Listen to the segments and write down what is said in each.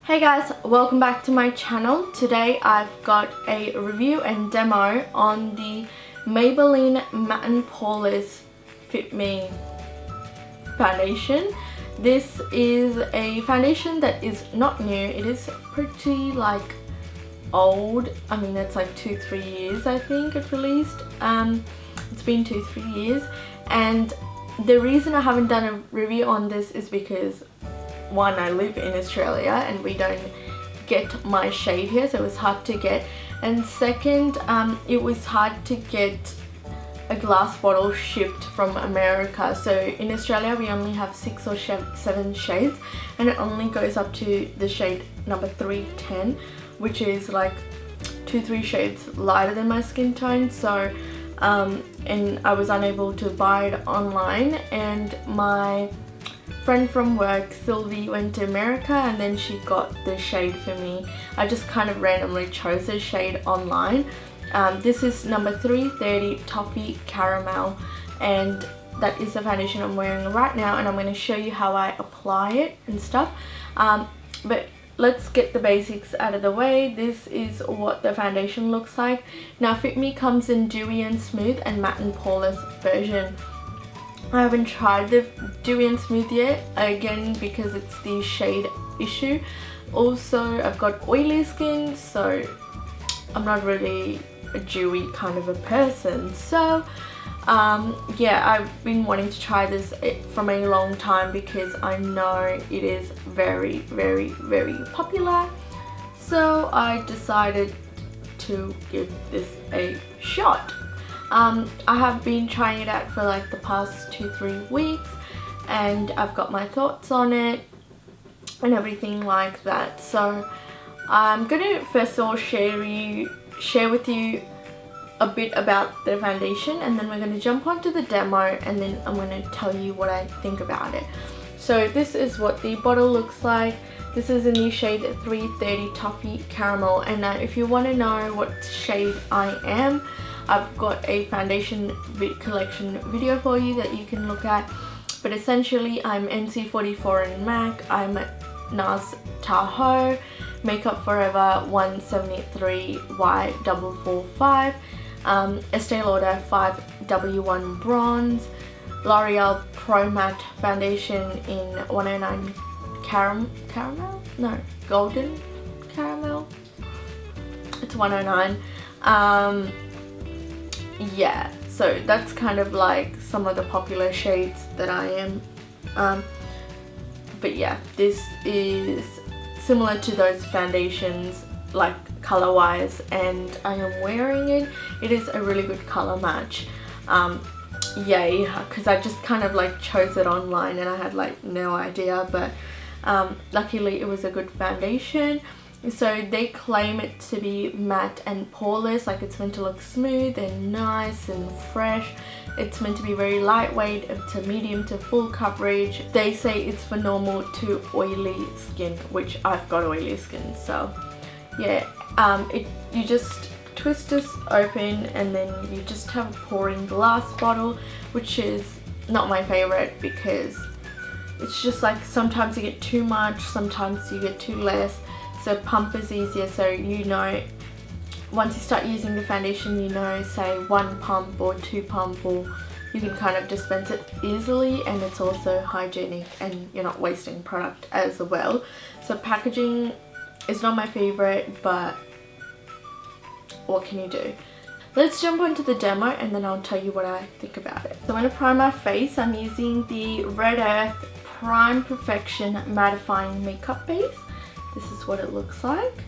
Hey guys, welcome back to my channel. Today I've got a review and demo on the Maybelline Matte and Poreless Fit Me foundation. This is a foundation that is not new. It is pretty like old. I mean, it's like 2-3 years I think it released. It's been 2-3 years, and the reason I haven't done a review on this is because one, I live in Australia and we don't get my shade here, so it was hard to get, and second, it was hard to get a glass bottle shipped from America. So in Australia we only have 6 or 7 shades, and it only goes up to the shade number 310, which is like 2-3 shades lighter than my skin tone. So and I was unable to buy it online, and my friend from work, Sylvie, went to America and then she got the shade for me. I just kind of randomly chose a shade online. This is number 330 Toffee Caramel, and that is the foundation I'm wearing right now, and I'm going to show you how I apply it and stuff. But let's get the basics out of the way. This is what the foundation looks like. Now Fit Me comes in dewy and smooth and matte and poreless version. I haven't tried the dewy and smooth yet, again because it's the shade issue. Also, I've got oily skin, so I'm not really a dewy kind of a person. So yeah, I've been wanting to try this from a long time because I know it is very popular. So I decided to give this a shot. I have been trying it out for like the past 2-3 weeks, and I've got my thoughts on it and everything like that. So I'm gonna first of all share with you a bit about the foundation, and then we're gonna jump onto the demo, and then I'm gonna tell you what I think about it. So this is what the bottle looks like. This is in the shade 330 Toffee Caramel, and if you want to know what shade I am, I've got a foundation collection video for you that you can look at. But essentially, I'm NC44 in MAC, I'm NARS Tahoe, Makeup Forever 173 Y445, Estee Lauder 5W1 Bronze, L'Oreal Pro Matte Foundation in 109 Caramel? No, Golden Caramel. It's 109. Yeah, so that's kind of like some of the popular shades that I am. But yeah, this is similar to those foundations, like color wise, and I am wearing it. It is a really good color match. Yay, because I just kind of like chose it online and I had like no idea, but luckily it was a good foundation. So they claim it to be matte and poreless, like it's meant to look smooth and nice and fresh. It's meant to be very lightweight to medium to full coverage. They say it's for normal to oily skin, which I've got oily skin. So yeah, you just twist this open, and then you just have a pouring glass bottle, which is not my favorite because it's just like sometimes you get too much, sometimes you get too less. So pump is easier, so you know once you start using the foundation, you know, say 1 pump or 2 pump, or you can kind of dispense it easily, and it's also hygienic and you're not wasting product as well. So packaging is not my favorite, but what can you do? Let's jump onto the demo and then I'll tell you what I think about it. So I'm going to prime my face. I'm using the Red Earth Prime Perfection Mattifying Makeup Base. This is what it looks like.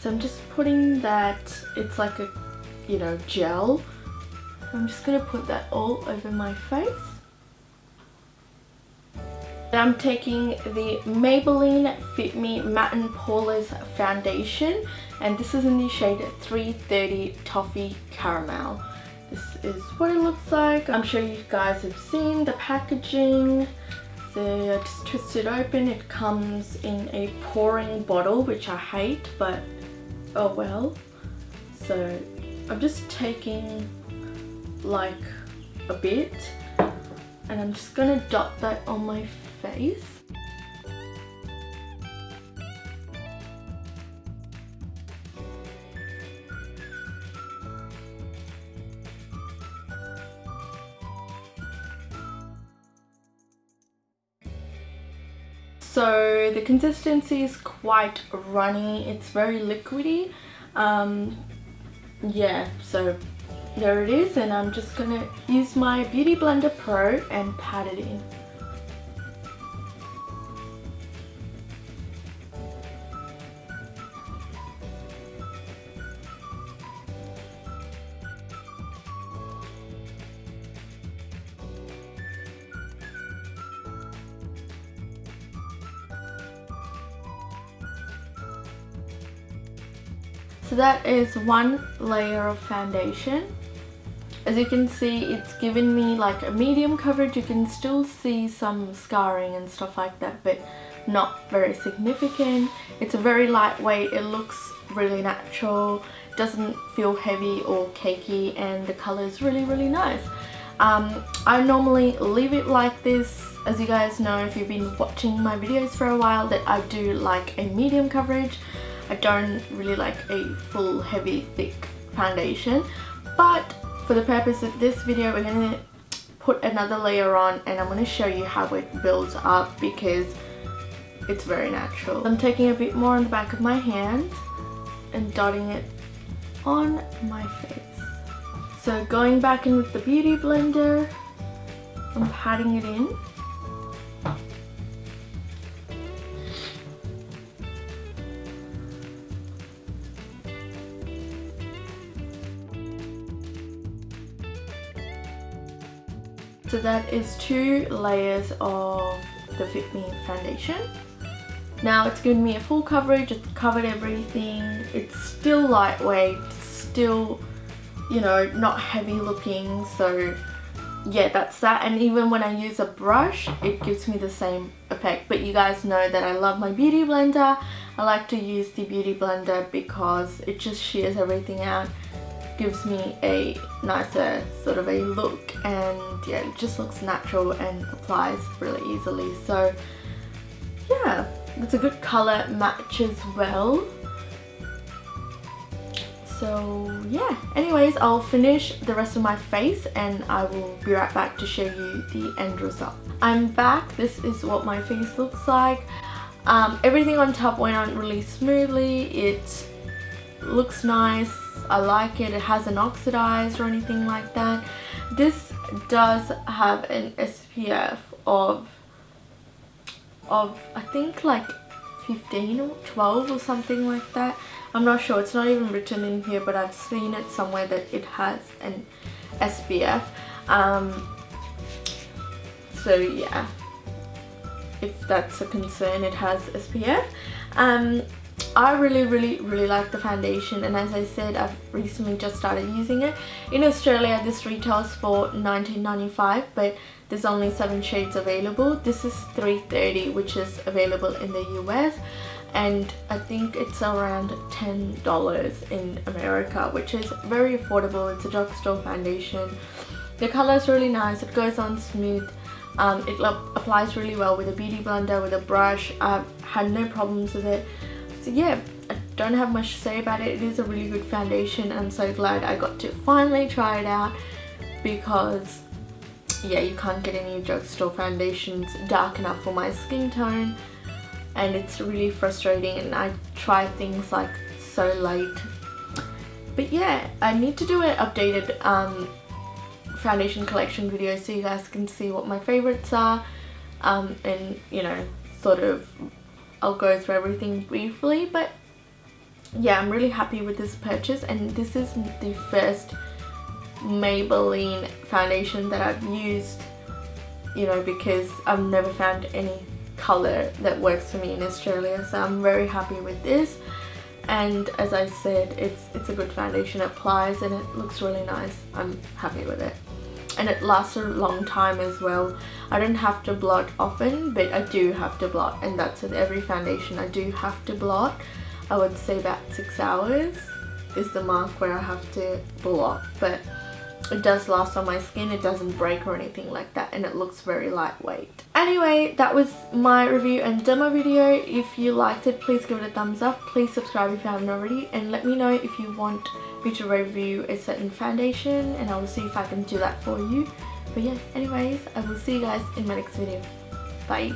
So I'm just putting that, it's like a, you know, gel. I'm just going to put that all over my face. I'm taking the Maybelline Fit Me Matte and Poreless Foundation, and this is in the shade 330 Toffee Caramel. This is what it looks like. I'm sure you guys have seen the packaging. So I just twist it open. It comes in a pouring bottle, which I hate, but oh well. So I'm just taking like a bit, and I'm just gonna dot that on my face. So the consistency is quite runny, it's very liquidy. Yeah, so there it is, and I'm just gonna use my Beauty Blender Pro and pat it in. So that is one layer of foundation. As you can see, it's given me like a medium coverage. You can still see some scarring and stuff like that, but not very significant. It's very lightweight, it looks really natural, doesn't feel heavy or cakey, and the color is really, really nice. I normally leave it like this. As you guys know, if you've been watching my videos for a while, that I do like a medium coverage. I don't really like a full, heavy, thick foundation, but for the purpose of this video, we're going to put another layer on, and I'm going to show you how it builds up because it's very natural. I'm taking a bit more on the back of my hand and dotting it on my face. So going back in with the Beauty Blender, I'm patting it in. So that is 2 layers of the Fit Me foundation. Now it's given me a full coverage, it's covered everything, it's still lightweight, still, you know, not heavy looking, so yeah, that's that. And even when I use a brush, it gives me the same effect. But you guys know that I love my Beauty Blender. I like to use the Beauty Blender because it just shears everything out, gives me a nicer sort of a look, and yeah, it just looks natural and applies really easily. So yeah, it's a good color match as well. So yeah, anyways, I'll finish the rest of my face and I will be right back to show you the end result. I'm back. This is what my face looks like. Everything on top went on really smoothly. It looks nice. I like it. It hasn't oxidized or anything like that. This does have an SPF of I think like 15 or 12 or something like that. I'm not sure, it's not even written in here, but I've seen it somewhere that it has an SPF. So yeah, if that's a concern, it has SPF. I really like the foundation, and as I said, I've recently just started using it. In Australia this retails for $19.95, but there's only 7 shades available. This is $3.30, which is available in the US, and I think it's around $10 in America, which is very affordable. It's a drugstore foundation. The color is really nice, it goes on smooth. It applies really well with a Beauty Blender, with a brush. I've had no problems with it. So yeah, I don't have much to say about it. It is a really good foundation. I'm so glad I got to finally try it out, because yeah, you can't get any drugstore foundations dark enough for my skin tone, and it's really frustrating, and I try things like so late. But yeah, I need to do an updated foundation collection video so you guys can see what my favorites are, and you know, sort of I'll go through everything briefly. But yeah, I'm really happy with this purchase, and this is the first Maybelline foundation that I've used, you know, because I've never found any color that works for me in Australia. So I'm very happy with this, and as I said, it's a good foundation. It applies and it looks really nice. I'm happy with it, and it lasts a long time as well. I don't have to blot often, but I do have to blot, and that's with every foundation. I do have to blot. I would say about 6 hours is the mark where I have to blot, but it does last on my skin. It doesn't break or anything like that, and it looks very lightweight. Anyway, that was my review and demo video. If you liked it, please give it a thumbs up. Please subscribe if you haven't already, and let me know if you want me to review a certain foundation, and I will see if I can do that for you. But yeah, anyways, I will see you guys in my next video. Bye.